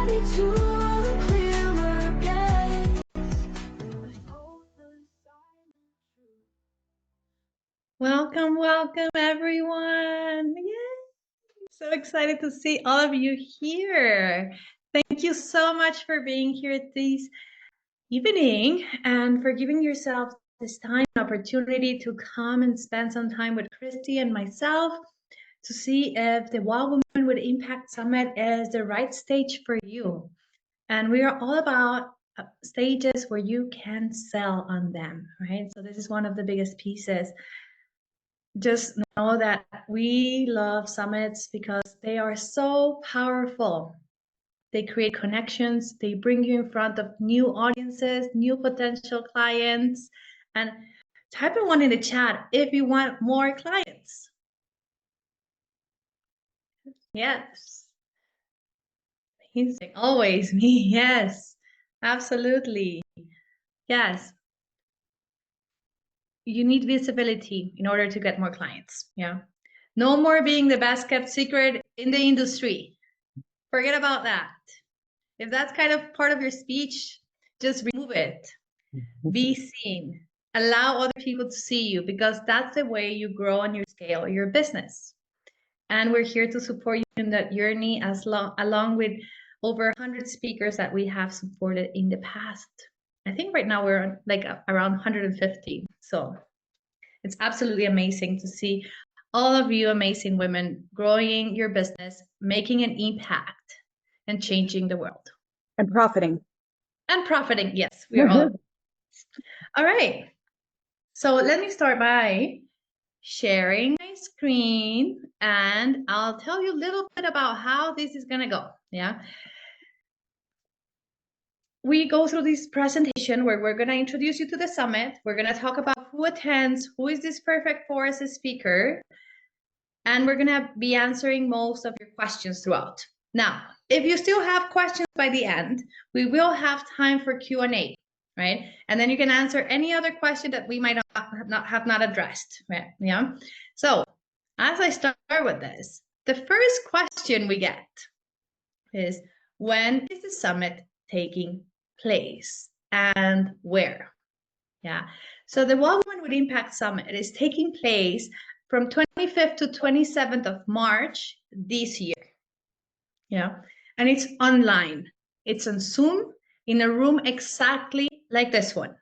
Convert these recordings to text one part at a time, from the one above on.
ready to clearer gaze. Welcome, welcome everyone. Yay! So excited to see all of you here. Thank you so much for being here this evening and for giving yourself this time and opportunity to come and spend some time with Christy and myself to see if the Wild Women with Impact Summit is the right stage for you. And we are all about stages where you can sell on them, right? So this is one of the biggest pieces. Just know that we love summits because they are so powerful. They create connections, they bring you in front of new audiences, new potential clients, and type in one in the chat if you want more clients. Yes. Amazing. Always me. Yes, absolutely. Yes. You need visibility in order to get more clients. Yeah. No more being the best kept secret in the industry. Forget about that. If that's kind of part of your speech, just remove it. Be seen. Allow other people to see you because that's the way you grow and you scale your business. And we're here to support you in that journey along with over 100 speakers that we have supported in the past. I think right now we're like around 150. So it's absolutely amazing to see all of you amazing women growing your business, making an impact and changing the world. And profiting. And profiting, yes, we're all. All right. So let me start by sharing my screen and I'll tell you a little bit about how this is gonna go, yeah? We go through this presentation where we're gonna introduce you to the summit. We're gonna talk about who attends, who is this perfect for as a speaker, and we're gonna be answering most of your questions throughout. Now, if you still have questions by the end, we will have time for Q&A, right? And then you can answer any other question that we might have not addressed, right? Yeah. So as I start with this, the first question we get is, when is the summit taking place and where? Yeah. So the Wild Women with Impact Summit is taking place from 25th to 27th of March this year. Yeah. And it's online. It's on Zoom in a room exactly like this one.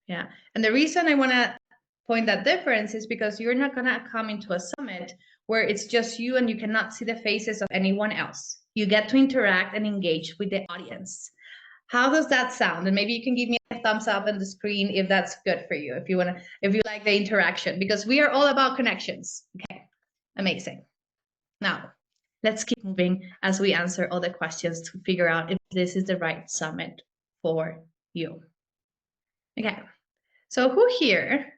Yeah. And the reason I want to point that difference is because you're not going to come into a summit where it's just you and you cannot see the faces of anyone else. You get to interact and engage with the audience. How does that sound? And maybe you can give me a thumbs up on the screen if that's good for you, if you like the interaction, because we are all about connections. Okay, amazing. Now, let's keep moving as we answer all the questions to figure out if this is the right summit for you. Okay, so who here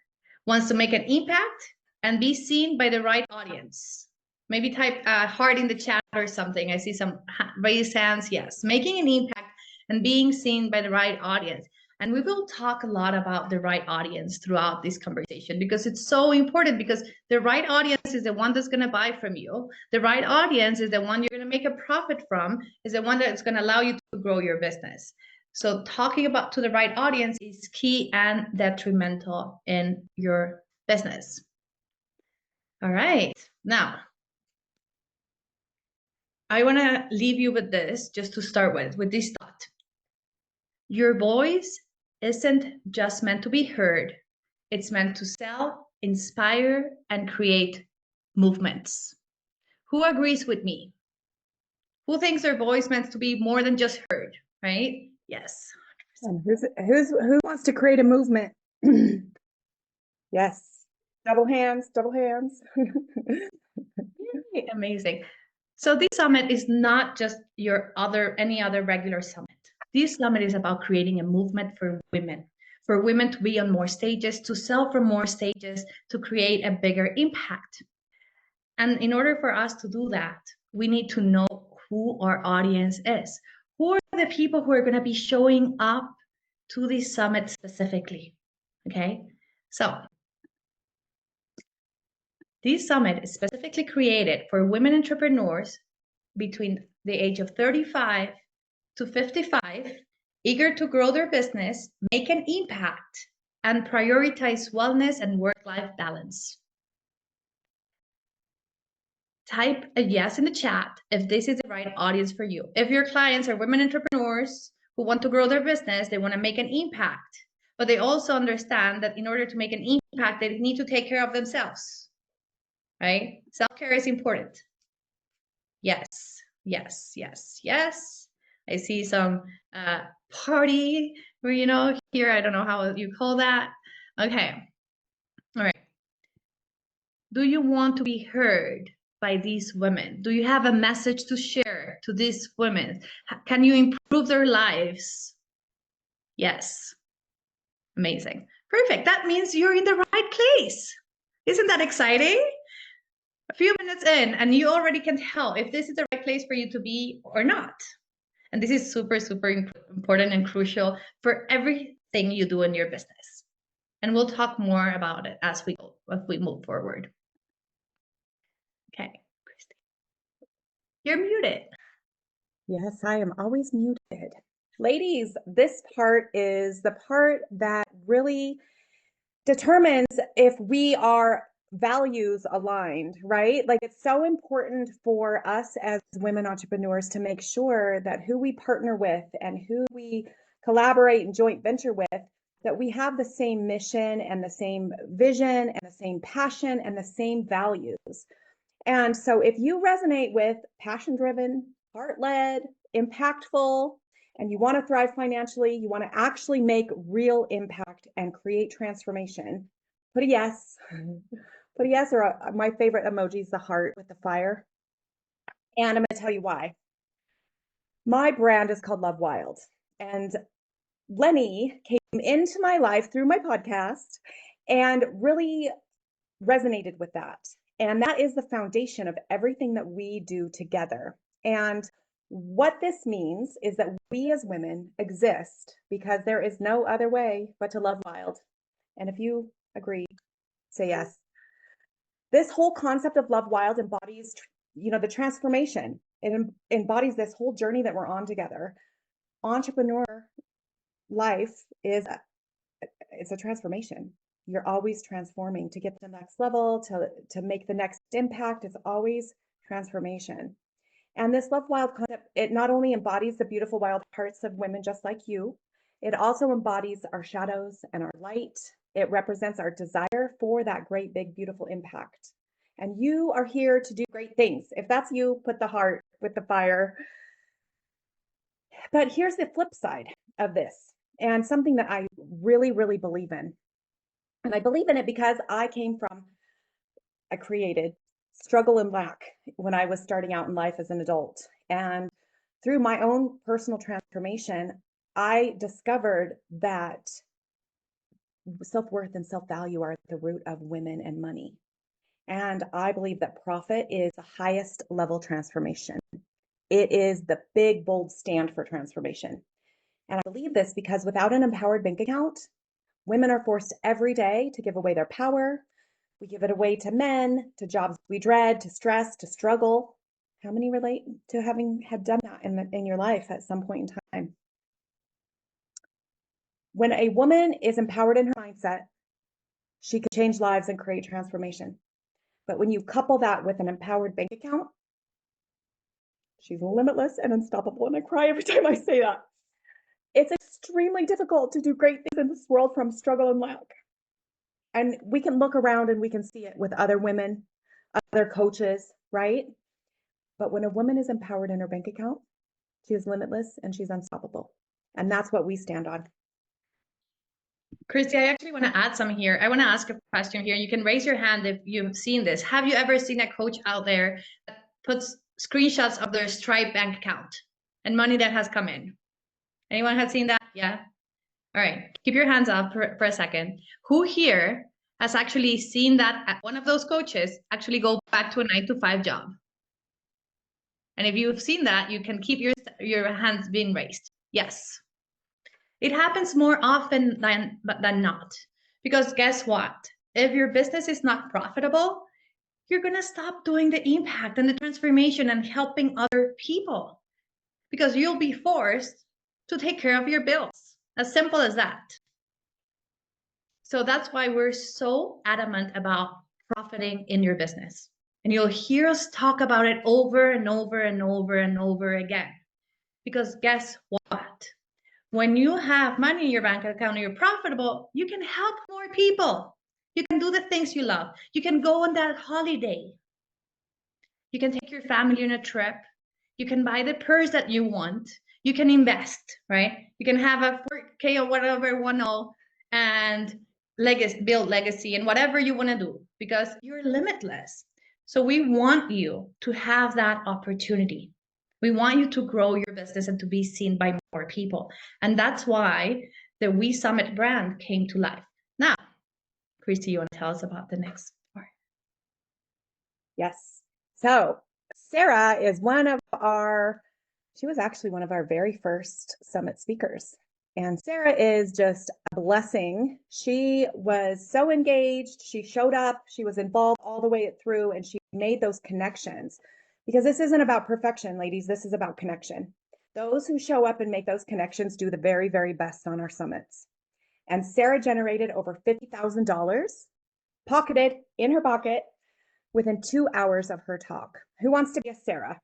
wants to make an impact and be seen by the right audience? Maybe type heart in the chat or something. I see some raised hands. Yes, making an impact and being seen by the right audience. And we will talk a lot about the right audience throughout this conversation because it's so important, because the right audience is the one that's going to buy from you. The right audience is the one you're going to make a profit from, is the one that's going to allow you to grow your business. So talking about to the right audience is key and detrimental in your business. All right, now I want to leave you with this just to start with this thought. Your voice isn't just meant to be heard. It's meant to sell, inspire, and create movements. Who agrees with me? Who thinks their voice meant to be more than just heard, right? Yes. And who wants to create a movement? Yes. Double hands, double hands. Yay, amazing. So this summit is not just any other regular summit. This summit is about creating a movement for women to be on more stages, to sell from more stages, to create a bigger impact. And in order for us to do that, we need to know who our audience is. Who are the people who are going to be showing up to this summit specifically? Okay, so this summit is specifically created for women entrepreneurs between the age of 35 to 55, eager to grow their business, make an impact, and prioritize wellness and work-life balance. Type a yes in the chat if this is the right audience for you. If your clients are women entrepreneurs who want to grow their business, they want to make an impact, but they also understand that in order to make an impact, they need to take care of themselves, right? Self-care is important. Yes, yes, yes, yes. I see some party, here, I don't know how you call that. Okay, all right. Do you want to be heard by these women? Do you have a message to share to these women? Can you improve their lives? Yes. Amazing. Perfect. That means you're in the right place. Isn't that exciting? A few minutes in, and you already can tell if this is the right place for you to be or not. And this is super, super important and crucial for everything you do in your business. And we'll talk more about it as we move forward. Okay, Christy. You're muted. Yes, I am always muted. Ladies, this part is the part that really determines if we are values aligned, right? Like, it's so important for us as women entrepreneurs to make sure that who we partner with and who we collaborate and joint venture with, that we have the same mission and the same vision and the same passion and the same values. And so if you resonate with passion-driven, heart-led, impactful, and you want to thrive financially, you want to actually make real impact and create transformation, put a yes. Put a yes, or my favorite emoji is the heart with the fire. And I'm going to tell you why. My brand is called Love Wild. And Lenny came into my life through my podcast and really resonated with that. And that is the foundation of everything that we do together. And what this means is that we as women exist because there is no other way but to love wild. And if you agree, say yes. This whole concept of Love Wild embodies, the transformation. It embodies this whole journey that we're on together. Entrepreneur life it's a transformation. You're always transforming to get to the next level, to make the next impact. It's always transformation. And this Love Wild concept, it not only embodies the beautiful wild hearts of women just like you, it also embodies our shadows and our light. It represents our desire for that great, big, beautiful impact. And you are here to do great things. If that's you, put the heart with the fire. But here's the flip side of this, and something that I really, really believe in. And I believe in it because I created struggle and lack when I was starting out in life as an adult. And through my own personal transformation, I discovered that self-worth and self-value are the root of women and money. And I believe that profit is the highest level transformation. It is the big, bold stand for transformation. And I believe this because without an empowered bank account, women are forced every day to give away their power. We give it away to men, to jobs we dread, to stress, to struggle. How many relate to having had done that in your life at some point in time? When a woman is empowered in her mindset, she can change lives and create transformation. But when you couple that with an empowered bank account, she's limitless and unstoppable. And I cry every time I say that. It's extremely difficult to do great things in this world from struggle and lack. And we can look around and we can see it with other women, other coaches, right? But when a woman is empowered in her bank account, she is limitless and she's unstoppable. And that's what we stand on. Christy, I actually want to add some here. I want to ask a question here. You can raise your hand if you've seen this. Have you ever seen a coach out there that puts screenshots of their Stripe bank account and money that has come in? Anyone have seen that? Yeah. All right. Keep your hands up for a second. Who here has actually seen that one of those coaches actually go back to a 9-to-5 job? And if you've seen that, you can keep your hands being raised. Yes. It happens more often than not. Because guess what? If your business is not profitable, you're going to stop doing the impact and the transformation and helping other people. because you'll be forced to take care of your bills. As simple as that. So that's why we're so adamant about profiting in your business. And you'll hear us talk about it over and over and over and over again. Because guess what? When you have money in your bank account and you're profitable, you can help more people. You can do the things you love. You can go on that holiday. You can take your family on a trip. You can buy the purse that you want. You can invest, right? You can have a 4K or whatever you want to, and build legacy and whatever you want to do, because you're limitless. So we want you to have that opportunity. We want you to grow your business and to be seen by more people. And that's why the We Summit brand came to life. Now, Christy, you want to tell us about the next part? Yes. So Sarah is she was actually one of our very first summit speakers. And Sarah is just a blessing. She was so engaged. She showed up. She was involved all the way through, and she made those connections. Because this isn't about perfection, ladies. This is about connection. Those who show up and make those connections do the very, very best on our summits. And Sarah generated over $50,000, pocketed in her pocket, within 2 hours of her talk. Who wants to be a Sarah?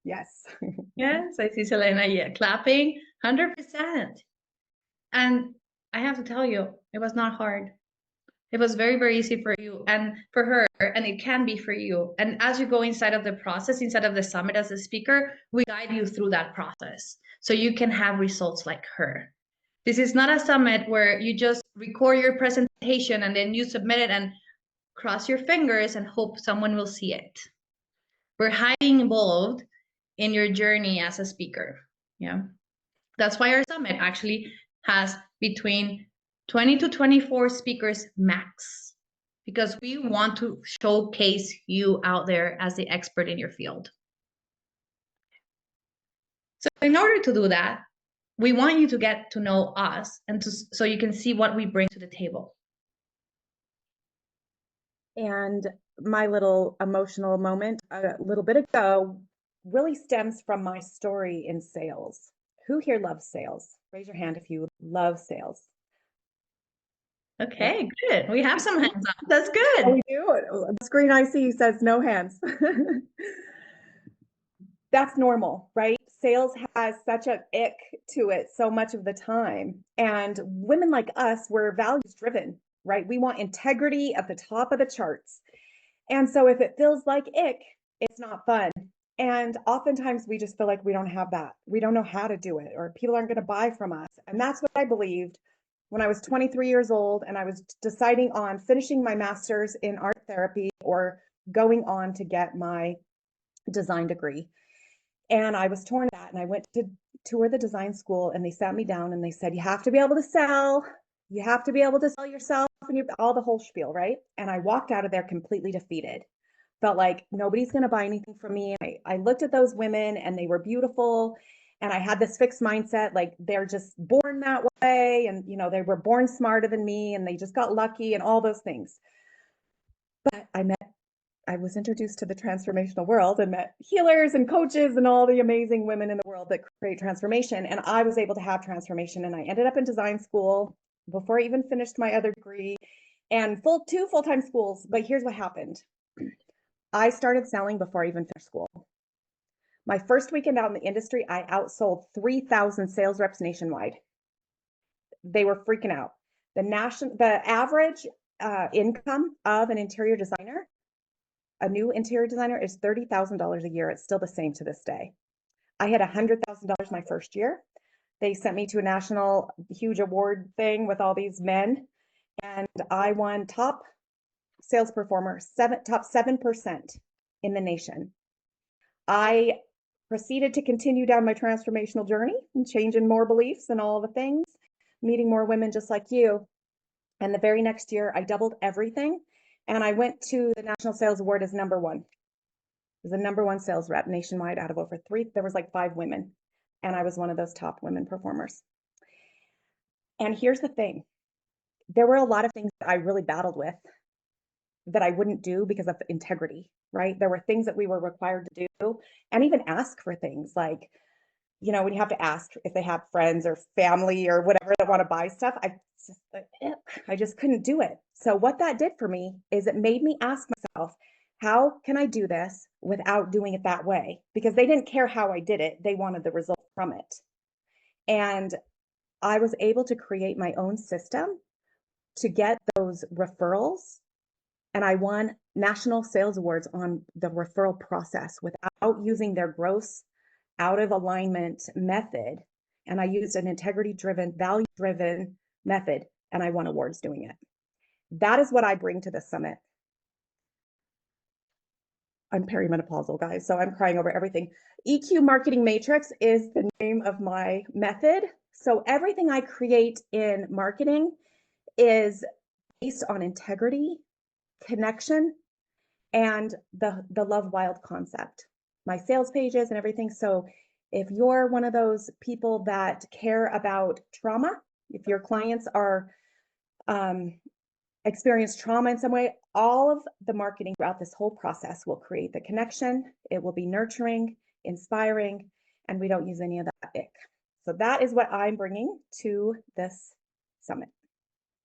Yes. Yes, I see Selena, yeah, clapping, 100%. And I have to tell you, it was not hard. It was very, very easy for you and for her, and it can be for you. And as you go inside of the process, inside of the summit as a speaker, we guide you through that process so you can have results like her. This is not a summit where you just record your presentation and then you submit it and cross your fingers and hope someone will see it. We're highly involved in your journey as a speaker. Yeah. That's why our summit actually has between 20 to 24 speakers max, because we want to showcase you out there as the expert in your field. So in order to do that, we want you to get to know us and so you can see what we bring to the table. And my little emotional moment a little bit ago really stems from my story in sales. Who here loves sales? Raise your hand if you love sales. Okay, good. We have some hands up. That's Oh, good. we do? The screen I see says no hands. That's normal, right? Sales has such an ick to it so much of the time. And women like us, we're values driven, right? We want integrity at the top of the charts. And so if it feels like ick, it's not fun. And oftentimes we just feel like we don't have that. We don't know how to do it, or people aren't going to buy from us. And that's what I believed when I was 23 years old and I was deciding on finishing my master's in art therapy or going on to get my design degree. And I was torn at that, and I went to tour the design school, and they sat me down and they said, you have to be able to sell. You have to be able to sell yourself and all the whole spiel, right? And I walked out of there completely defeated. Felt like nobody's going to buy anything from me. I looked at those women and they were beautiful. And I had this fixed mindset, like they're just born that way. And, they were born smarter than me and they just got lucky and all those things. But I was introduced to the transformational world and met healers and coaches and all the amazing women in the world that create transformation. And I was able to have transformation. And I ended up in design school before I even finished my other degree, and two full-time schools. But here's what happened. I started selling before I even finished school. My first weekend out in the industry, I outsold 3,000 sales reps nationwide. They were freaking out. The average income of an interior designer, a new interior designer, is $30,000 a year. It's still the same to this day. I had $100,000 my first year. They sent me to a national huge award thing with all these men, and I won top sales performer, top 7% in the nation. I proceeded to continue down my transformational journey and changing more beliefs and all the things, meeting more women just like you. And the very next year, I doubled everything. And I went to the National Sales Award as number one. It was the number one sales rep nationwide out of over there was like 5 women. And I was one of those top women performers. And here's the thing. There were a lot of things that I really battled with. that I wouldn't do because of integrity, right? There were things that we were required to do and even ask for things like, you know, when you have to ask if they have friends or family or whatever that want to buy stuff, I just couldn't do it. So what that did for me is it made me ask myself, how can I do this without doing it that way? Because they didn't care how I did it. They wanted the result from it. And I was able to create my own system to get those referrals. And I won national sales awards on the referral process without using their gross out of alignment method. And I used an integrity driven, value driven method, and I won awards doing it. That is what I bring to the summit. I'm perimenopausal, guys, so I'm crying over everything. EQ Marketing Matrix is the name of my method. So everything I create in marketing is based on integrity, connection, and the Love Wild concept. My sales pages and everything. So if you're one of those people that care about trauma, if your clients are experience trauma in some way, all of the marketing throughout this whole process will create the connection. It will be nurturing, inspiring, and we don't use any of that ick. So that is what I'm bringing to this summit.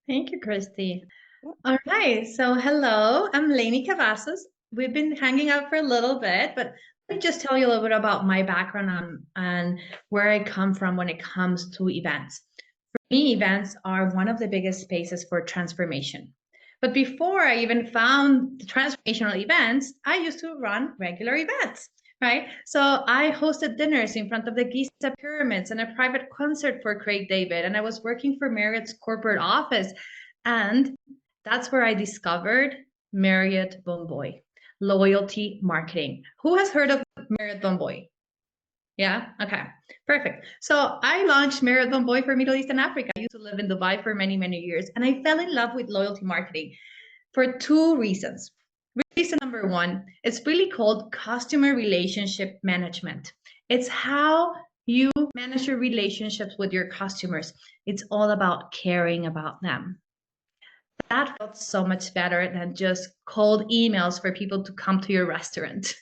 Thank you, Christy. All right, so hello, I'm Lainey Cavazos. We've been hanging out for a little bit, but let me just tell you a little bit about my background and where I come from when it comes to events. For me, events are one of the biggest spaces for transformation. But before I even found the transformational events, I used to run regular events, right? So I hosted dinners in front of the Giza pyramids and a private concert for Craig David, and I was working for Marriott's corporate office. And that's where I discovered Marriott Bonvoy, loyalty marketing. Who has heard of Marriott Bonvoy? Yeah, okay, perfect. So I launched Marriott Bonvoy for Middle East and Africa. I used to live in Dubai for many, many years, and I fell in love with loyalty marketing for two reasons. Reason number one, it's really called customer relationship management. It's how you manage your relationships with your customers. It's all about caring about them. That felt so much better than just cold emails for people to come to your restaurant.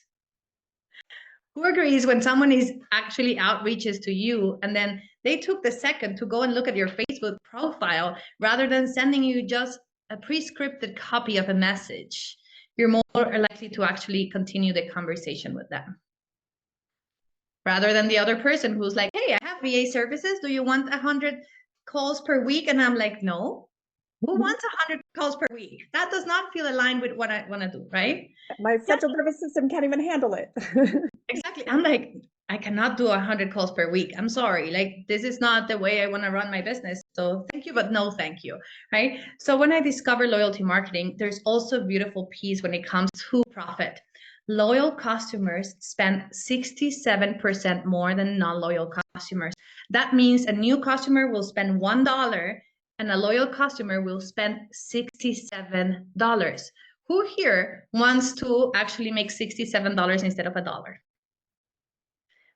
Who agrees when someone is actually outreaches to you and then they took the second to go and look at your Facebook profile rather than sending you just a pre-scripted copy of a message? You're more likely to actually continue the conversation with them. Rather than the other person who's like, hey, I have VA services. Do you want 100 calls per week? And I'm like, no. Who wants 100 calls per week? That does not feel aligned with what I want to do, right? My central nervous system can't even handle it. Exactly. I'm like, I cannot do 100 calls per week. I'm sorry. Like, this is not the way I want to run my business. So thank you, but no thank you, right? So when I discovered loyalty marketing, there's also a beautiful piece when it comes to profit. Loyal customers spend 67% more than non-loyal customers. That means a new customer will spend $1 and a loyal customer will spend $67. Who here wants to actually make $67 instead of $1?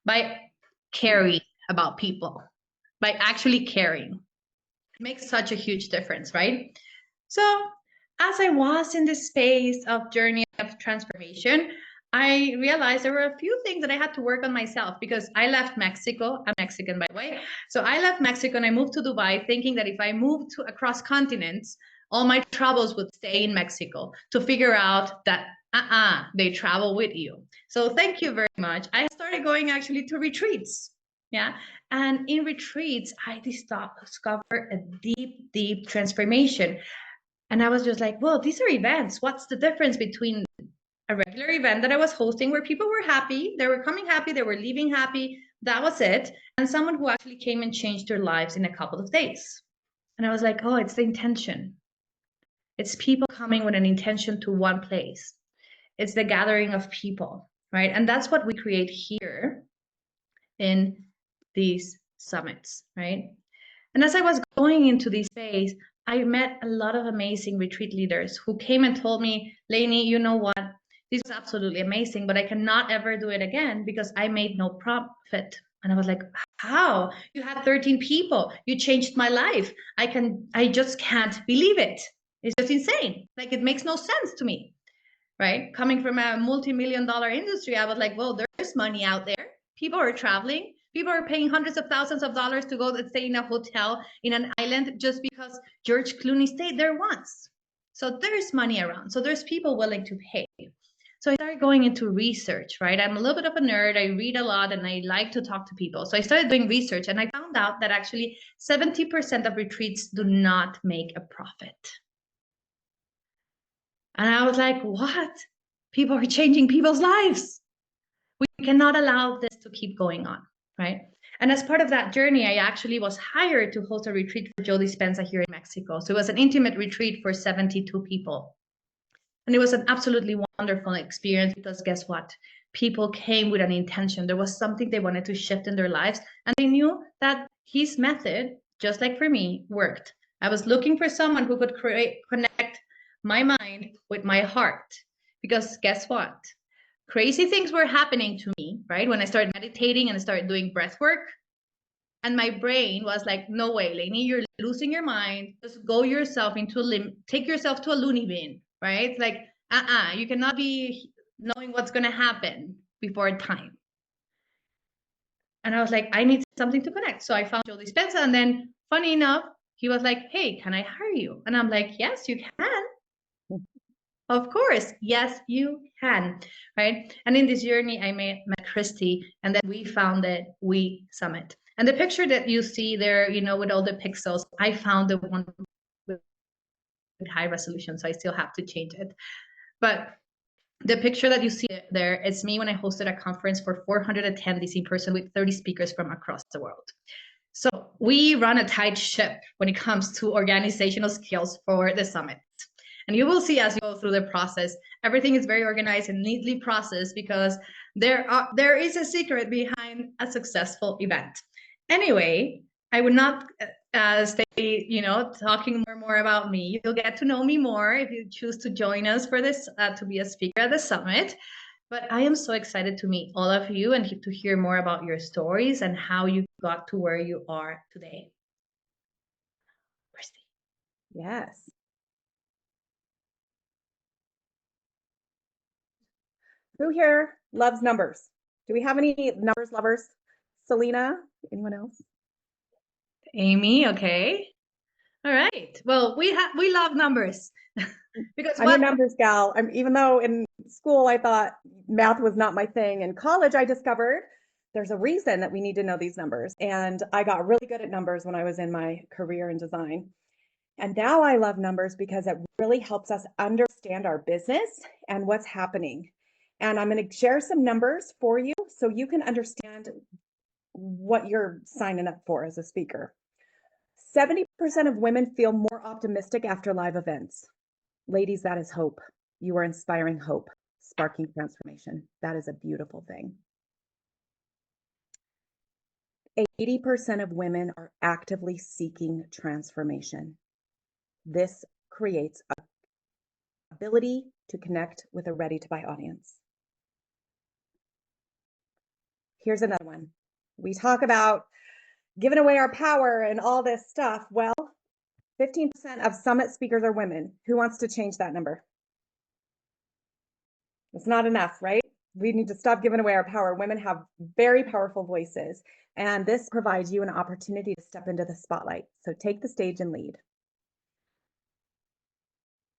By caring about people, by actually caring. It makes such a huge difference, right? So as I was in this space of journey of transformation, I realized there were a few things that I had to work on myself because I left Mexico. I'm Mexican, by the way. So I left Mexico and I moved to Dubai thinking that if I moved across continents, all my troubles would stay in Mexico, to figure out that they travel with you. So thank you very much. I started going actually to retreats. Yeah. And in retreats, I discovered a deep, deep transformation. And I was just like, well, these are events. What's the difference between a regular event that I was hosting where people were happy, they were coming happy, they were leaving happy, that was it, and someone who actually came and changed their lives in a couple of days? And I was like, oh, it's the intention. It's people coming with an intention to one place. It's the gathering of people, right? And that's what we create here in these summits, right? And as I was going into this space, I met a lot of amazing retreat leaders who came and told me, Lainey, you know what? This was absolutely amazing, but I cannot ever do it again because I made no profit. And I was like, how? You had 13 people. You changed my life. I just can't believe it. It's just insane. Like, it makes no sense to me, right? Coming from a multi-million-dollar industry, I was like, well, there's money out there. People are traveling. People are paying hundreds of thousands of dollars to go and stay in a hotel in an island just because George Clooney stayed there once. So there's money around. So there's people willing to pay. So I started going into research, right? I'm a little bit of a nerd. I read a lot and I like to talk to people. So I started doing research and I found out that actually 70% of retreats do not make a profit. And I was like, what? People are changing people's lives. We cannot allow this to keep going on, right? And as part of that journey, I actually was hired to host a retreat for Joe Dispenza here in Mexico. So it was an intimate retreat for 72 people. And it was an absolutely wonderful experience because guess what? People came with an intention. There was something they wanted to shift in their lives. And they knew that his method, just like for me, worked. I was looking for someone who could connect my mind with my heart. Because guess what? Crazy things were happening to me, right? When I started meditating and I started doing breath work. And my brain was like, no way, Lainey, you're losing your mind. Just go yourself into take yourself to a loony bin, right? Like, you cannot be knowing what's going to happen before time. And I was like, I need something to connect. So I found Joe Dispenza. And then, funny enough, he was like, hey, can I hire you? And I'm like, yes, you can. Of course, yes, you can, right? And in this journey, I met Christy, and then we founded We Summit. And the picture that you see there, you know, with all the pixels, I found the one with high resolution, so I still have to change it. But the picture that you see there, it's me when I hosted a conference for 400 attendees in person with 30 speakers from across the world. So we run a tight ship when it comes to organizational skills for the summit. And you will see as you go through the process, everything is very organized and neatly processed because there is a secret behind a successful event. Anyway, I would not stay, talking more about me. You'll get to know me more if you choose to join us for this, to be a speaker at the summit. But I am so excited to meet all of you and to hear more about your stories and how you got to where you are today. Christy. Yes. Who here loves numbers? Do we have any numbers lovers? Selena, anyone else? Amy, okay. All right. Well, we love numbers because I'm a numbers gal. Even though in school I thought math was not my thing, in college I discovered there's a reason that we need to know these numbers. And I got really good at numbers when I was in my career in design. And now I love numbers because it really helps us understand our business and what's happening. And I'm going to share some numbers for you so you can understand what you're signing up for as a speaker. 70% of women feel more optimistic after live events. Ladies, that is hope. You are inspiring hope, sparking transformation. That is a beautiful thing. 80% of women are actively seeking transformation. This creates an ability to connect with a ready-to-buy audience. Here's another one. We talk about giving away our power and all this stuff. Well, 15% of summit speakers are women. Who wants to change that number? It's not enough, right? We need to stop giving away our power. Women have very powerful voices, and this provides you an opportunity to step into the spotlight. So take the stage and lead.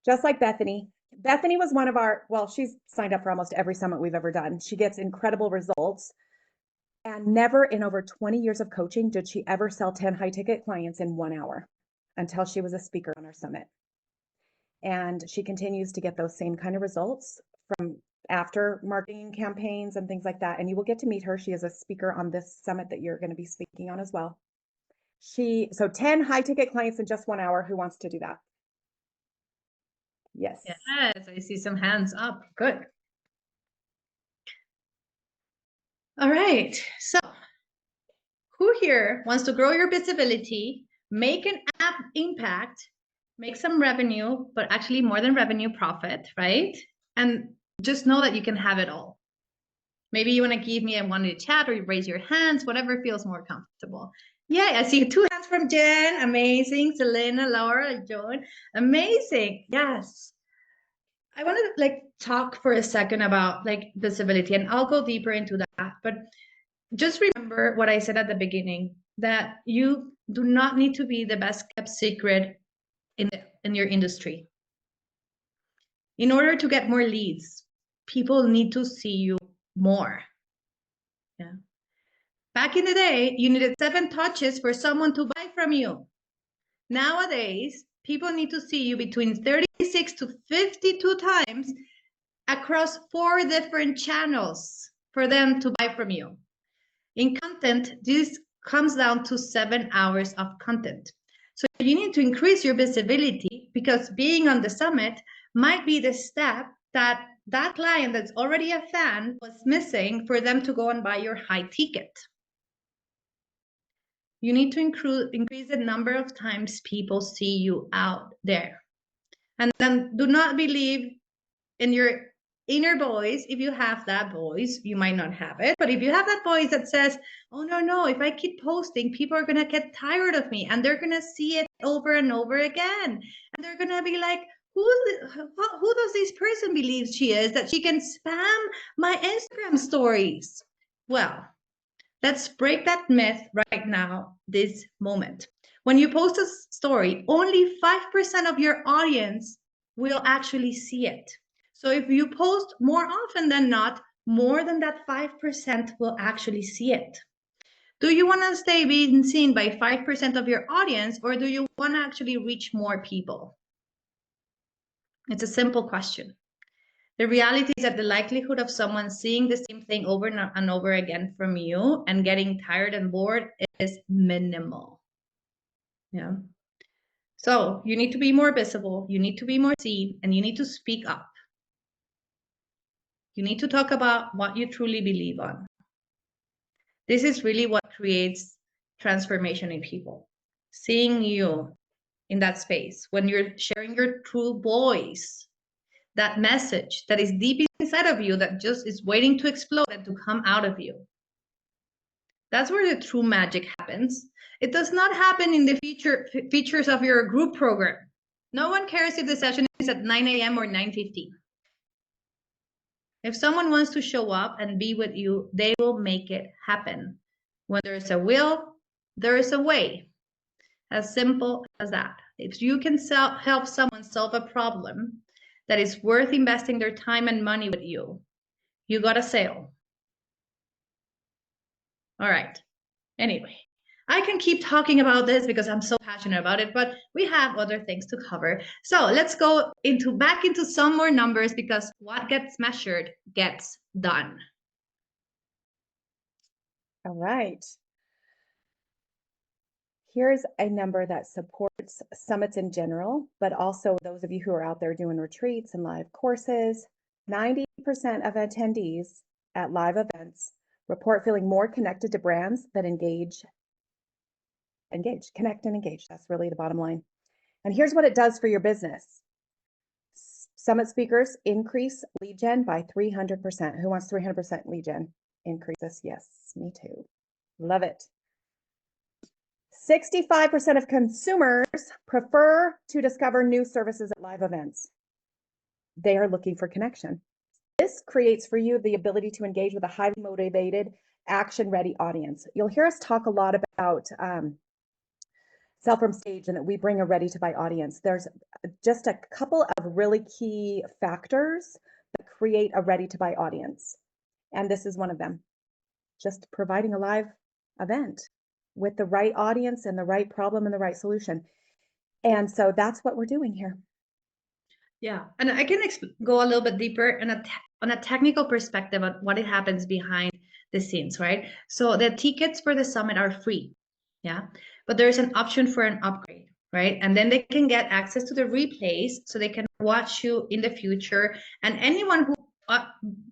Just like Bethany. Bethany was one of our, well, she's signed up for almost every summit we've ever done. She gets incredible results. And never in over 20 years of coaching did she ever sell 10 high ticket clients in 1 hour until she was a speaker on our summit. And she continues to get those same kind of results from after marketing campaigns and things like that. And you will get to meet her. She is a speaker on this summit that you're going to be speaking on as well. So 10 high ticket clients in just 1 hour. Who wants to do that? Yes. Yes, I see some hands up. Good. All right. So who here wants to grow your visibility, make an app impact, make some revenue, but actually more than revenue, profit, right? And just know that you can have it all. Maybe you want to give me a one-minute chat or you raise your hands, whatever feels more comfortable. Yeah, I see two hands from Jen. Amazing. Selena, Laura, Joan. Amazing. Yes. I want to like talk for a second about like visibility, and I'll go deeper into that. But just remember what I said at the beginning, that you do not need to be the best kept secret in your industry. In order to get more leads, people need to see you more. Yeah. Back in the day, you needed 7 touches for someone to buy from you. Nowadays, people need to see you between 36 to 52 times across 4 different channels for them to buy from you. In content, this comes down to 7 hours of content. So you need to increase your visibility, because being on the summit might be the step that that client that's already a fan was missing for them to go and buy your high ticket. You need to increase the number of times people see you out there. And then do not believe in your inner voice. If you have that voice, you might not have it, but if you have that voice that says, oh no, if I keep posting, people are gonna get tired of me and they're gonna see it over and over again, and they're gonna be like, who does this person believe she is, that she can spam my Instagram stories? Well, let's break that myth right now, this moment. When you post a story, only 5% of your audience will actually see it. So if you post more often than not, more than that 5% will actually see it. Do you want to stay being seen by 5% of your audience, or do you want to actually reach more people? It's a simple question. The reality is that the likelihood of someone seeing the same thing over and over again from you and getting tired and bored is minimal. Yeah. So you need to be more visible, you need to be more seen, and you need to speak up. You need to talk about what you truly believe on. This is really what creates transformation in people. Seeing you in that space, when you're sharing your true voice, that message that is deep inside of you, that just is waiting to explode and to come out of you. That's where the true magic happens. It does not happen in the features of your group program. No one cares if the session is at 9 a.m. or 9:15. If someone wants to show up and be with you, they will make it happen. When there's a will, there is a way. As simple as that. If you can help someone solve a problem that is worth investing their time and money with you, you got a sale. All right. Anyway, I can keep talking about this because I'm so passionate about it, but we have other things to cover. So let's go back into some more numbers, because what gets measured gets done. All right. Here's a number that supports summits in general, but also those of you who are out there doing retreats and live courses. 90% of attendees at live events report feeling more connected to brands that connect and engage. That's really the bottom line. And here's what it does for your business. Summit speakers increase lead gen by 300%. Who wants 300% lead gen increases? Yes, me too. Love it. 65% of consumers prefer to discover new services at live events. They are looking for connection. This creates for you the ability to engage with a highly motivated, action-ready audience. You'll hear us talk a lot about Sell from Stage, and that we bring a ready-to-buy audience. There's just a couple of really key factors that create a ready-to-buy audience, and this is one of them. Just providing a live event with the right audience and the right problem and the right solution. And so that's what we're doing here. Yeah, and I can go a little bit deeper on a technical perspective on what happens behind the scenes, right? So the tickets for the summit are free, yeah, but there's an option for an upgrade, right? And then they can get access to the replays, so they can watch you in the future. And anyone who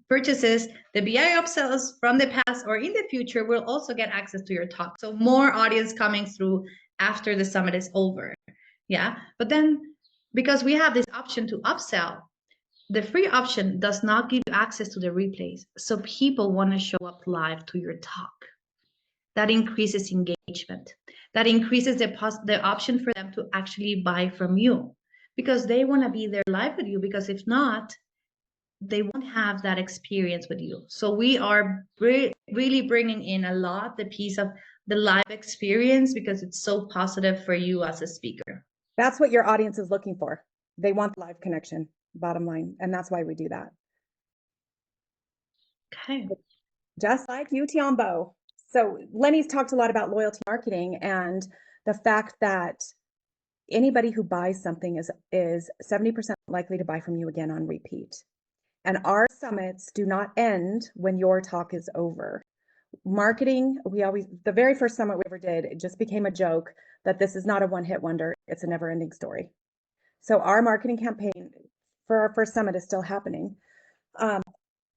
purchases the BI upsells from the past or in the future will also get access to your talk. So more audience coming through after the summit is over. Yeah, but then because we have this option to upsell, the free option does not give you access to the replays. So people want to show up live to your talk. that increases engagement. That increases the option for them to actually buy from you because they want to be there live with you. Because if not, they won't have that experience with you. So we are really bringing in a lot the piece of the live experience because it's so positive for you as a speaker. That's what your audience is looking for. They want the live connection, bottom line. And that's why we do that. Okay. Just like UTIAMBO. So Lenny's talked a lot about loyalty marketing and the fact that anybody who buys something is 70% likely to buy from you again on repeat. And our summits do not end when your talk is over. Marketing, the very first summit we ever did, it just became a joke that this is not a one-hit wonder, it's a never-ending story. So our marketing campaign for our first summit is still happening.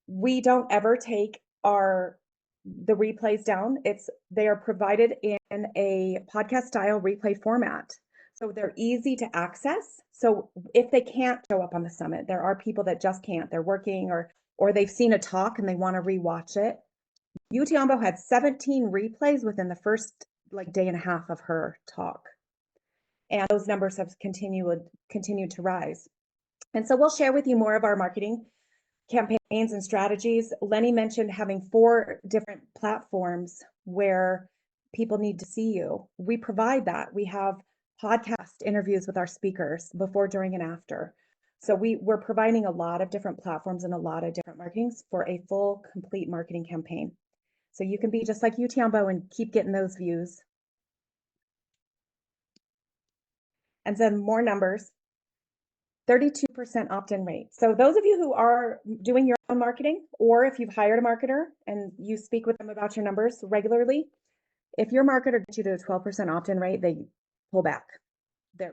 We don't ever take the replays down. They are provided in a podcast style replay format. So they're easy to access. So if they can't show up on the summit, there are people that just can't. They're working or they've seen a talk and they want to rewatch it. UTIAMBO had 17 replays within the first day and a half of her talk. And those numbers have continued to rise. And so we'll share with you more of our marketing campaigns and strategies. Lenny mentioned having 4 different platforms where people need to see you. We provide that. We have podcast interviews with our speakers before, during, and after. So we're providing a lot of different platforms and a lot of different marketings for a full, complete marketing campaign. So you can be just like UTIAMBO and keep getting those views. And then more numbers. 32% opt-in rate. So those of you who are doing your own marketing, or if you've hired a marketer and you speak with them about your numbers regularly, if your marketer gets you to a 12% opt-in rate, they pull back.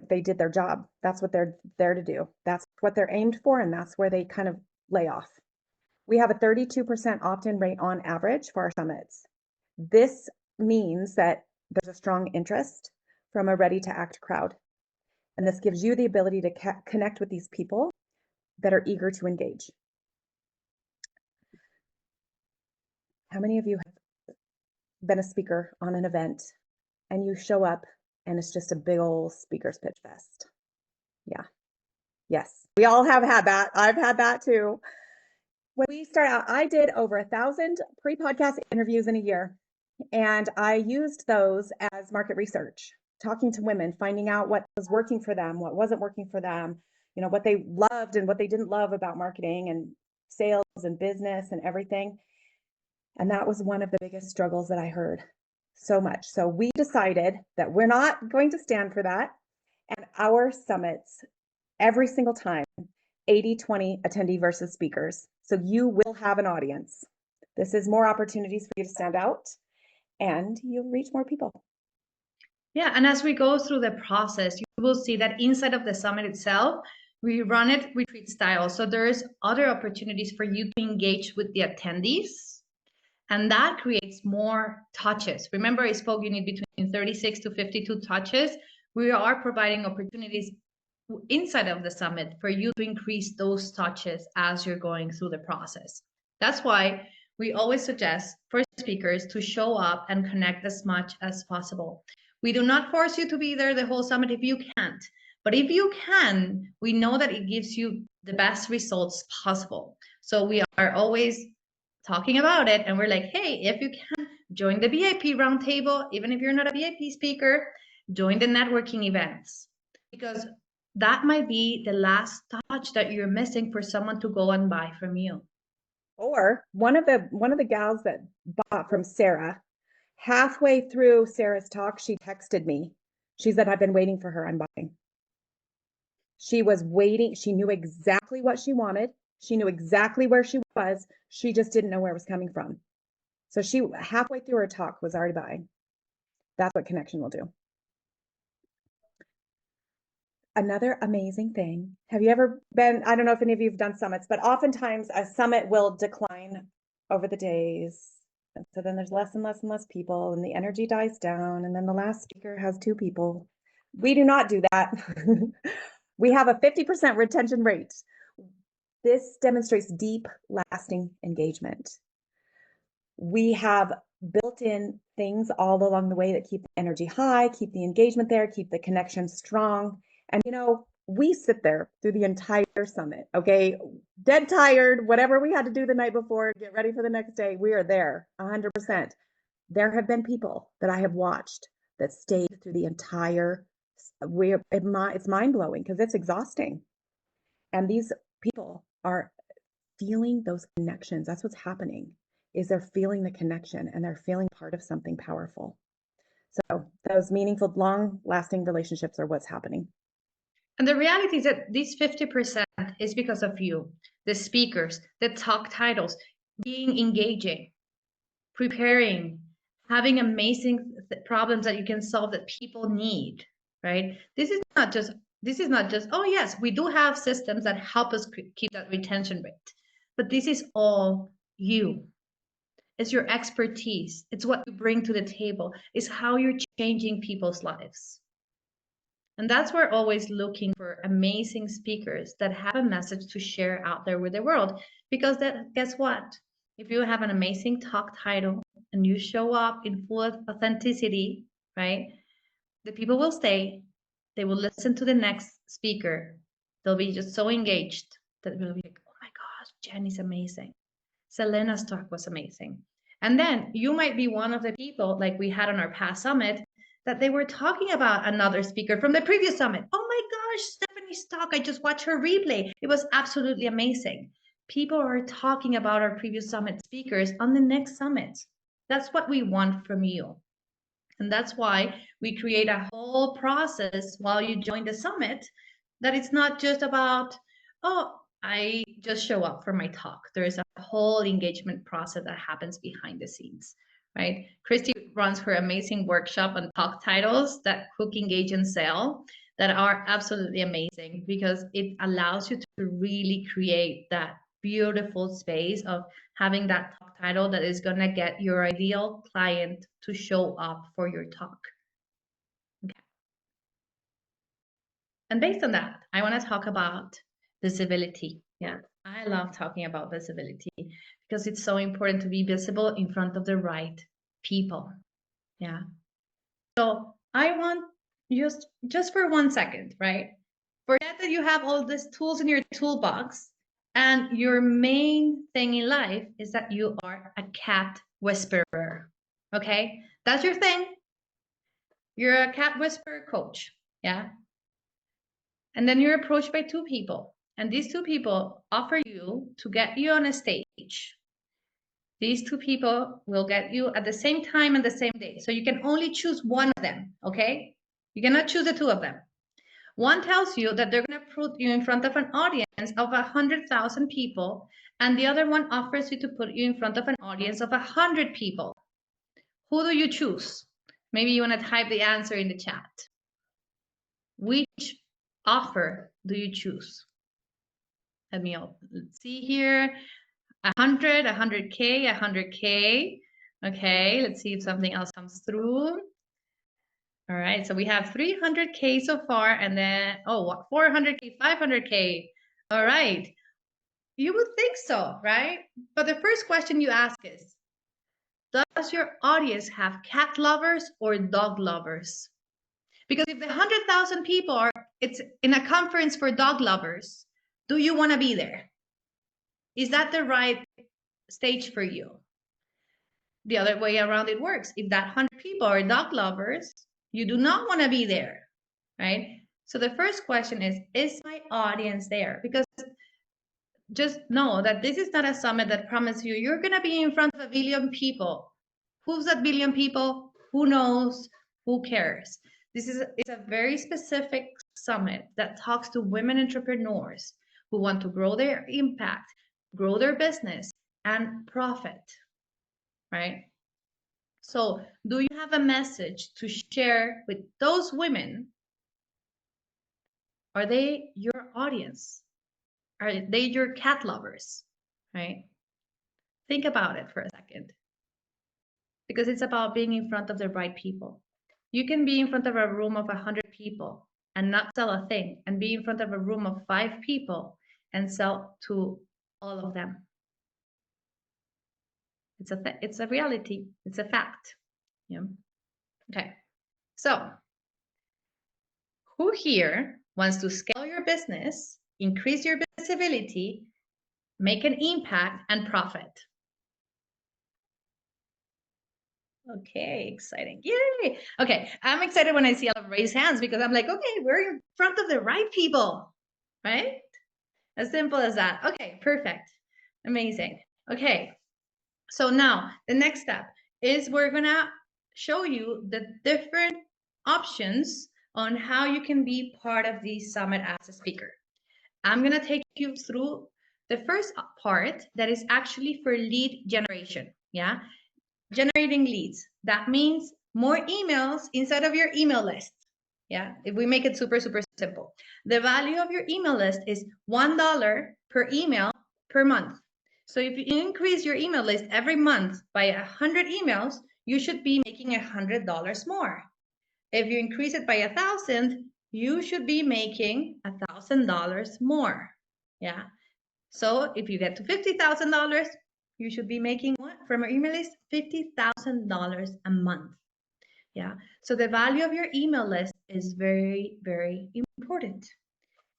They did their job. That's what they're there to do. That's what they're aimed for, and that's where they kind of lay off. We have a 32% opt-in rate on average for our summits. This means that there's a strong interest from a ready-to-act crowd. And this gives you the ability to connect with these people that are eager to engage. How many of you have been a speaker on an event and you show up and it's just a big old speaker's pitch fest? Yeah. Yes. We all have had that. I've had that too. When we start out, I did over 1,000 pre-podcast interviews in a year, and I used those as market research, talking to women, finding out what was working for them, what wasn't working for them, what they loved and what they didn't love about marketing and sales and business and everything. And that was one of the biggest struggles that I heard so much. So we decided that we're not going to stand for that. And our summits, every single time, 80-20 attendee versus speakers. So you will have an audience. This is more opportunities for you to stand out and you'll reach more people. Yeah, and as we go through the process, you will see that inside of the summit itself, we run it retreat style. So there's other opportunities for you to engage with the attendees, and that creates more touches. Remember, I spoke you need between 36 to 52 touches. We are providing opportunities inside of the summit for you to increase those touches as you're going through the process. That's why we always suggest for speakers to show up and connect as much as possible. We do not force you to be there the whole summit if you can't. But if you can, we know that it gives you the best results possible. So we are always talking about it, and we're like, hey, if you can, join the VIP roundtable. Even if you're not a VIP speaker, join the networking events, because that might be the last touch that you're missing for someone to go and buy from you. Or one of the gals that bought from Sarah, halfway through Sarah's talk, she texted me. She said, I've been waiting for her, I'm buying. She was waiting. She knew exactly what she wanted. She knew exactly where she was. She just didn't know where it was coming from. So she, halfway through her talk, was already buying. That's what connection will do. Another amazing thing. Have you ever been, I don't know if any of you have done summits, but oftentimes a summit will decline over the days. And so then there's less and less and less people, and the energy dies down, and then the last speaker has 2 people. We do not do that. We have a 50% retention rate. This demonstrates deep, lasting engagement. We have built-in things all along the way that keep the energy high, keep the engagement there, keep the connection strong. And we sit there through the entire summit, okay? Dead tired, whatever we had to do the night before, get ready for the next day, we are there 100%. There have been people that I have watched that stayed through the entire it's mind-blowing because it's exhausting. And these people are feeling those connections. That's what's happening, is they're feeling the connection and they're feeling part of something powerful. So those meaningful, long-lasting relationships are what's happening. And the reality is that these 50% is because of you, the speakers, the talk titles, being engaging, preparing, having amazing problems that you can solve that people need, right? This is not just, oh yes, we do have systems that help us keep that retention rate, but this is all you. It's your expertise. It's what you bring to the table. It's how you're changing people's lives. And that's where we're always looking for amazing speakers that have a message to share out there with the world. Because guess what? If you have an amazing talk title and you show up in full authenticity, right? The people will stay. They will listen to the next speaker. They'll be just so engaged that they'll be like, oh my gosh, Jenny's amazing. Selena's talk was amazing. And then you might be one of the people like we had on our past summit that they were talking about another speaker from the previous summit. Oh my gosh, Stephanie's talk, I just watched her replay. It was absolutely amazing. People are talking about our previous summit speakers on the next summit. That's what we want from you. And that's why we create a whole process while you join the summit, that it's not just about, oh, I just show up for my talk. There is a whole engagement process that happens behind the scenes, right? Christy runs her amazing workshop on talk titles that hook, engage, and sell that are absolutely amazing because it allows you to really create that beautiful space of having that talk title that is going to get your ideal client to show up for your talk. Okay. And based on that, I want to talk about visibility. Yeah, I love talking about visibility because it's so important to be visible in front of the right people. Yeah. So I want just for 1 second, right? Forget that you have all these tools in your toolbox and your main thing in life is that you are a cat whisperer. Okay? That's your thing. You're a cat whisperer coach. Yeah. And then you're approached by two people, and these two people offer you to get you on a stage. These two people will get you at the same time and the same day. So you can only choose one of them, okay? You cannot choose the two of them. One tells you that they're going to put you in front of an audience of 100,000 people, and the other one offers you to put you in front of an audience of 100 people. Who do you choose? Maybe you want to type the answer in the chat. Which offer do you choose? Let's see here. 100, 100K, 100K. Okay, let's see if something else comes through. All right, so we have 300K so far, and then, oh, what, 400K, 500K. All right, you would think so, right? But the first question you ask is, does your audience have cat lovers or dog lovers? Because if the 100,000 people it's in a conference for dog lovers, do you want to be there? Is that the right stage for you? The other way around it works. If that 100 people are dog lovers, you do not want to be there, right? So the first question is my audience there? Because just know that this is not a summit that promises you're going to be in front of 1 billion people. Who's that 1 billion people? Who knows? Who cares? It's a very specific summit that talks to women entrepreneurs who want to grow their impact, grow their business, and profit, right? So do you have a message to share with those women? Are they your audience? Are they your cat lovers, right? Think about it for a second. Because it's about being in front of the right people. You can be in front of a room of 100 people and not sell a thing, and be in front of a room of 5 people and sell to all of them. It's a reality. It's a fact. Yeah. Okay. So, who here wants to scale your business, increase your visibility, make an impact, and profit? Okay, exciting. Yay. Okay, I'm excited when I see all of raised hands because I'm like, okay, we're in front of the right people, right? As simple as that. Okay, perfect. Amazing. Okay, so now the next step is we're gonna show you the different options on how you can be part of the summit as a speaker. I'm gonna take you through the first part that is actually for lead generation, yeah? Generating leads. That means more emails inside of your email list. Yeah, if we make it super, super simple. The value of your email list is $1 per email per month. So if you increase your email list every month by 100 emails, you should be making $100 more. If you increase it by 1,000, you should be making $1,000 more. Yeah. So if you get to $50,000, you should be making what from your email list? $50,000 a month. Yeah. So the value of your email list is very, very important.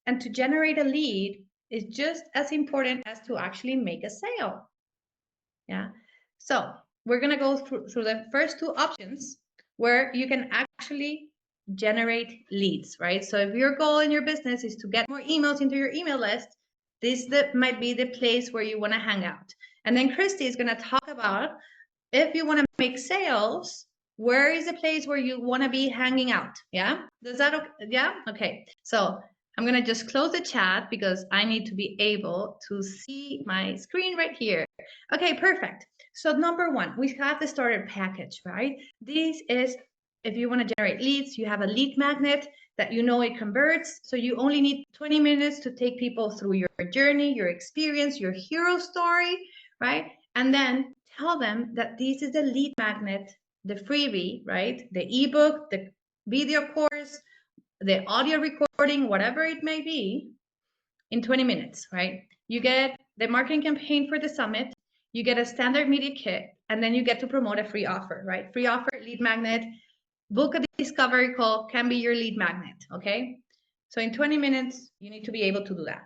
And to generate a lead is just as important as to actually make a sale. Yeah. So we're going to go through the first two options where you can actually generate leads, right? So if your goal in your business is to get more emails into your email list, this might be the place where you want to hang out. And then Christy is going to talk about if you want to make sales, where is the place where you want to be hanging out? Yeah. Does that, yeah? Okay. So I'm going to just close the chat because I need to be able to see my screen right here. Okay, perfect. So number one, we have the starter package, right? This is if you want to generate leads, you have a lead magnet that you know it converts. So you only need 20 minutes to take people through your journey, your experience, your hero story, right? And then tell them that this is the lead magnet, the freebie, right? The ebook, the video course, the audio recording, whatever it may be, in 20 minutes, right? You get the marketing campaign for the summit, you get a standard media kit, and then you get to promote a free offer, right? Free offer, lead magnet, book a discovery call can be your lead magnet, okay? So in 20 minutes, you need to be able to do that.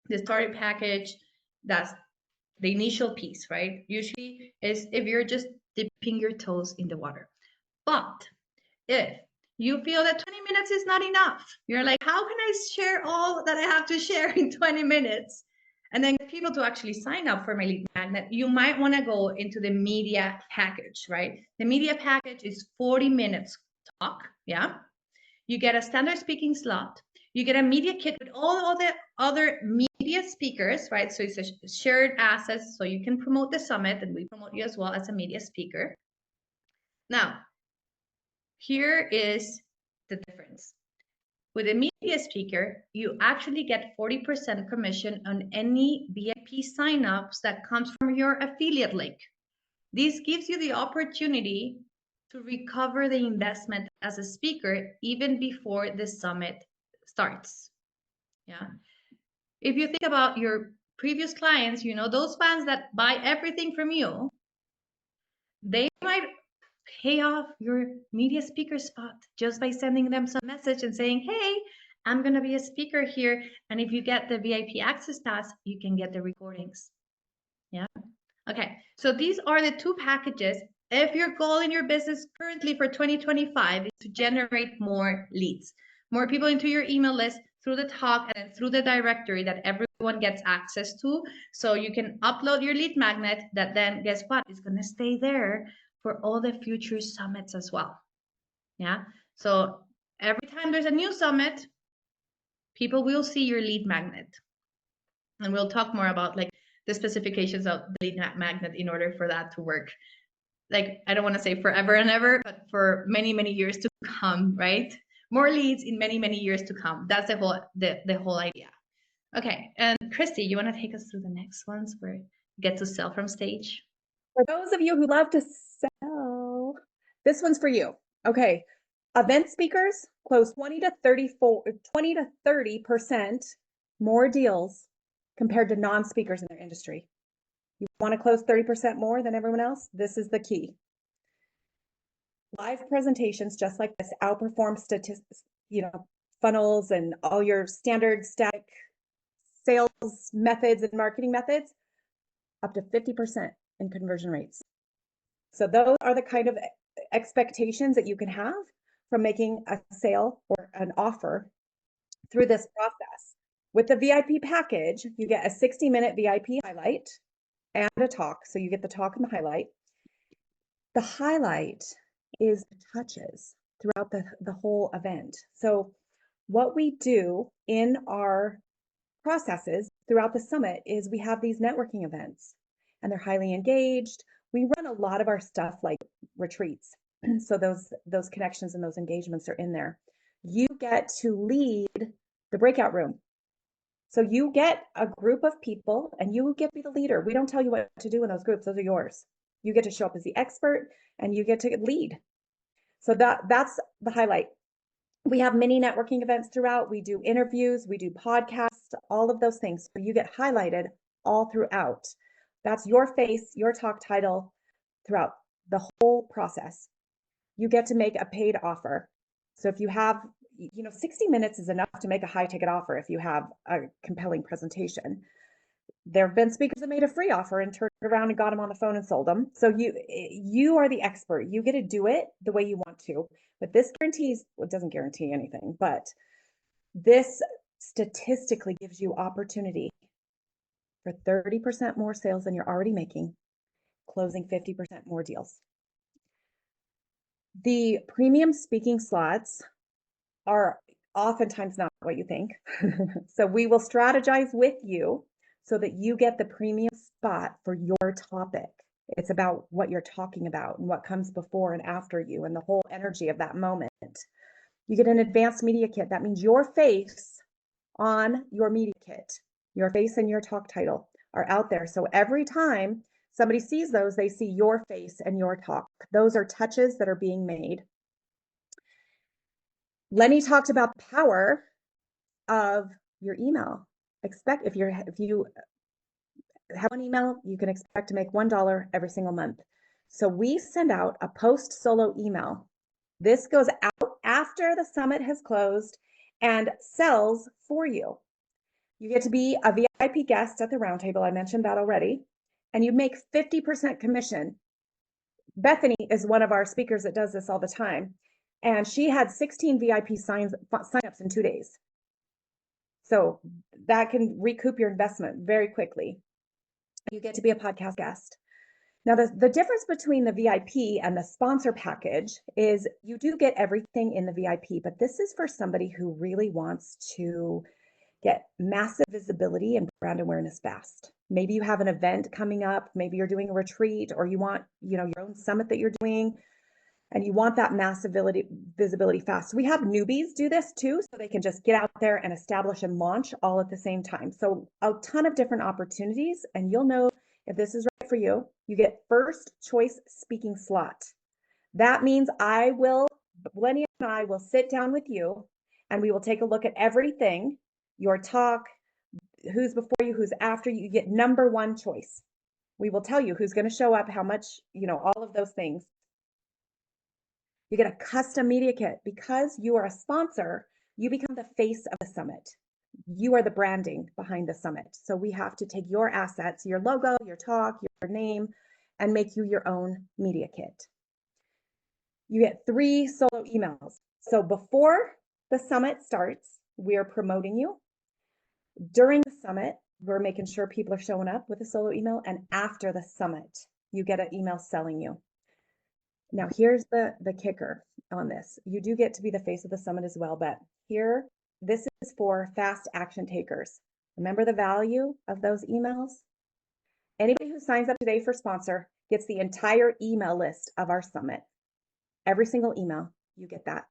The starter package, that's the initial piece, right? Usually is if you're just dipping your toes in the water. But if you feel that 20 minutes is not enough, you're like, how can I share all that I have to share in 20 minutes? And then get people to actually sign up for my lead magnet, you might want to go into the media package, right? The media package is 40 minutes talk, yeah? You get a standard speaking slot. You get a media kit with all the other media speakers, right? So it's a shared assets, so you can promote the summit, and we promote you as well as a media speaker. Now, here is the difference. With a media speaker, you actually get 40% commission on any VIP signups that comes from your affiliate link. This gives you the opportunity to recover the investment as a speaker even before the summit starts. Yeah. If you think about your previous clients, you know, those fans that buy everything from you, they might pay off your media speaker spot just by sending them some message and saying, hey, I'm going to be a speaker here. And if you get the VIP access pass, you can get the recordings. Yeah. Okay. So these are the two packages. If your goal in your business currently for 2025 is to generate more leads, more people into your email list through the talk and through the directory that everyone gets access to. So you can upload your lead magnet that then guess what? It's going to stay there for all the future summits as well. Yeah. So every time there's a new summit, people will see your lead magnet. And we'll talk more about like the specifications of the lead magnet in order for that to work. Like, I don't want to say forever and ever, but for many, many years to come, right? More leads in many, many years to come. That's the whole idea. Okay. And Christy, you want to take us through the next ones where you get to sell from stage? For those of you who love to sell, this one's for you. Okay. Event speakers close 20 to 30% more deals compared to non-speakers in their industry. You want to close 30% more than everyone else? This is the key. Live presentations just like this outperform statistics, funnels and all your standard static sales methods and marketing methods, up to 50% in conversion rates. So those are the kind of expectations that you can have from making a sale or an offer through this process. With the VIP package, you get a 60-minute VIP highlight and a talk. So you get the talk and the highlight. The highlight is the touches throughout the whole event. So what we do in our processes throughout the summit is we have these networking events and they're highly engaged. We run a lot of our stuff like retreats. So those connections and those engagements are in there. You get to lead the breakout room. So you get a group of people and you get to be the leader. We don't tell you what to do in those groups. Those are yours. You get to show up as the expert and you get to lead. So that's the highlight. We have mini networking events throughout. We do interviews, we do podcasts, all of those things. So you get highlighted all throughout. That's your face, your talk title throughout the whole process. You get to make a paid offer. So if you have, 60 minutes is enough to make a high ticket offer if you have a compelling presentation. There have been speakers that made a free offer and turned around and got them on the phone and sold them. So you are the expert. You get to do it the way you want to. But this guarantees, well, it doesn't guarantee anything, but this statistically gives you opportunity for 30% more sales than you're already making, closing 50% more deals. The premium speaking slots are oftentimes not what you think. So we will strategize with you so that you get the premium spot for your topic. It's about what you're talking about and what comes before and after you and the whole energy of that moment. You get an advanced media kit. That means your face on your media kit, your face and your talk title are out there. So every time somebody sees those, they see your face and your talk. Those are touches that are being made. Lenny talked about the power of your email. If you have an email, you can expect to make $1 every single month. So we send out a post solo email. This goes out after the summit has closed and sells for you. You get to be a VIP guest at the roundtable. I mentioned that already. And you make 50% commission. Bethany is one of our speakers that does this all the time. And she had 16 VIP signups in 2 days. So that can recoup your investment very quickly. You get to be a podcast guest. Now, the difference between the VIP and the sponsor package is you do get everything in the VIP, but this is for somebody who really wants to get massive visibility and brand awareness fast. Maybe you have an event coming up, maybe you're doing a retreat, or you want, your own summit that you're doing, and you want that massive visibility fast. So we have newbies do this too, so they can just get out there and establish and launch all at the same time. So a ton of different opportunities, and you'll know if this is right for you. You get first choice speaking slot. That means Lenny and I will sit down with you and we will take a look at everything, your talk, who's before you, who's after you. You get number one choice. We will tell you who's going to show up, how much, all of those things. You get a custom media kit. Because you are a sponsor, you become the face of the summit. You are the branding behind the summit. So we have to take your assets, your logo, your talk, your name, and make you your own media kit. You get 3 solo emails. So before the summit starts, we are promoting you. During the summit, we're making sure people are showing up with a solo email. And after the summit, you get an email selling you. Now, here's the kicker on this. You do get to be the face of the summit as well, but this is for fast action takers. Remember the value of those emails? Anybody who signs up today for sponsor gets the entire email list of our summit. Every single email, you get that.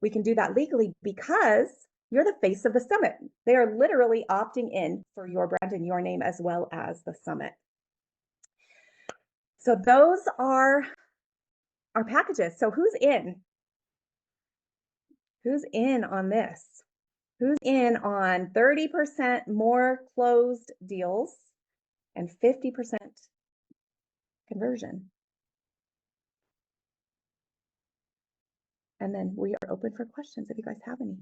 We can do that legally because you're the face of the summit. They are literally opting in for your brand and your name as well as the summit. So those are our packages. So who's in? Who's in on this? Who's in on 30% more closed deals and 50% conversion. And then we are open for questions if you guys have any.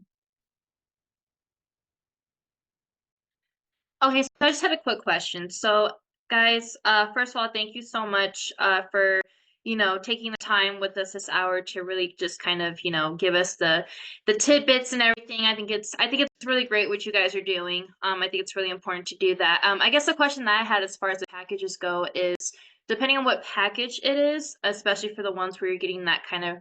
Okay, so I just had a quick question. So, guys, first of all, thank you so much for taking the time with us this hour to really just kind of give us the tidbits and everything. I think it's really great what you guys are doing. I think it's really important to do that. I guess the question that I had as far as the packages go is depending on what package it is, especially for the ones where you're getting that kind of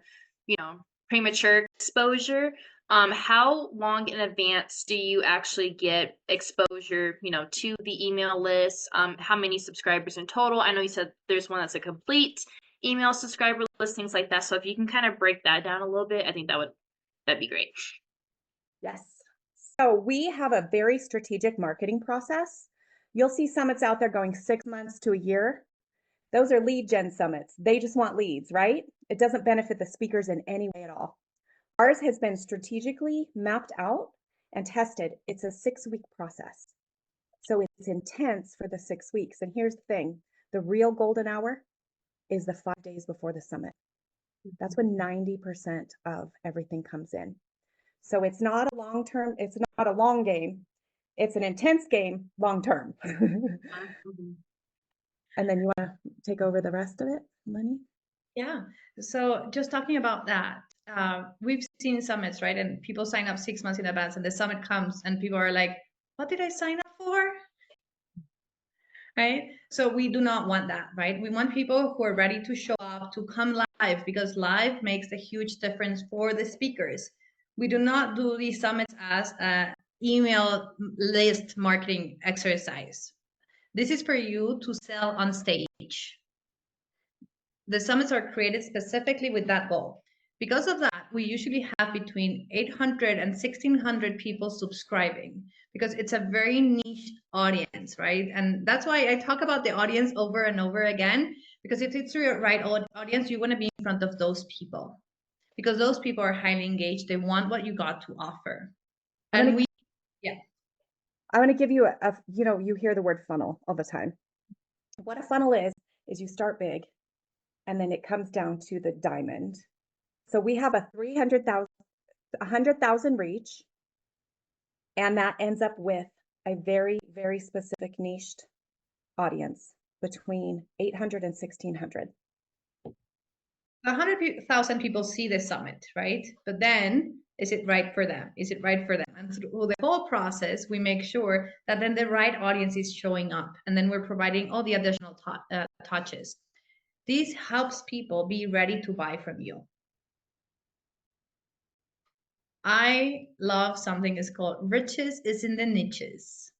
premature exposure. How long in advance do you actually get exposure, to the email list? How many subscribers in total? I know you said there's one that's a complete email subscriber list, things like that. So if you can kind of break that down a little bit, I think that'd be great. Yes. So we have a very strategic marketing process. You'll see summits out there going 6 months to a year. Those are lead gen summits. They just want leads, right? It doesn't benefit the speakers in any way at all. Ours has been strategically mapped out and tested. It's a 6-week process. So it's intense for the 6 weeks. And here's the thing, the real golden hour is the 5 days before the summit. That's when 90% of everything comes in. So it's not a long term, it's not a long game. It's an intense game, long term. And then you want to take over the rest of it, Lenny? Yeah. So just talking about that, we've seen summits, right? And people sign up 6 months in advance, and the summit comes, and people are like, "What did I sign up for?" Right? So we do not want that, right? We want people who are ready to show up, to come live, because live makes a huge difference for the speakers. We do not do these summits as an email list marketing exercise. This is for you to sell on stage. The summits are created specifically with that goal. Because of that, we usually have between 800 and 1,600 people subscribing, because it's a very niche audience, right? And that's why I talk about the audience over and over again, because if it's your right audience, you want to be in front of those people, because those people are highly engaged. They want what you got to offer. And we, yeah. I want to give you you hear the word funnel all the time. What a funnel is you start big and then it comes down to the diamond. So we have a 100,000 reach, and that ends up with a very, very specific niched audience between 800 and 1,600. 100,000 people see the summit, right? But then, is it right for them? Is it right for them? And through the whole process, we make sure that then the right audience is showing up, and then we're providing all the additional touches. This helps people be ready to buy from you. I love something is called riches is in the niches.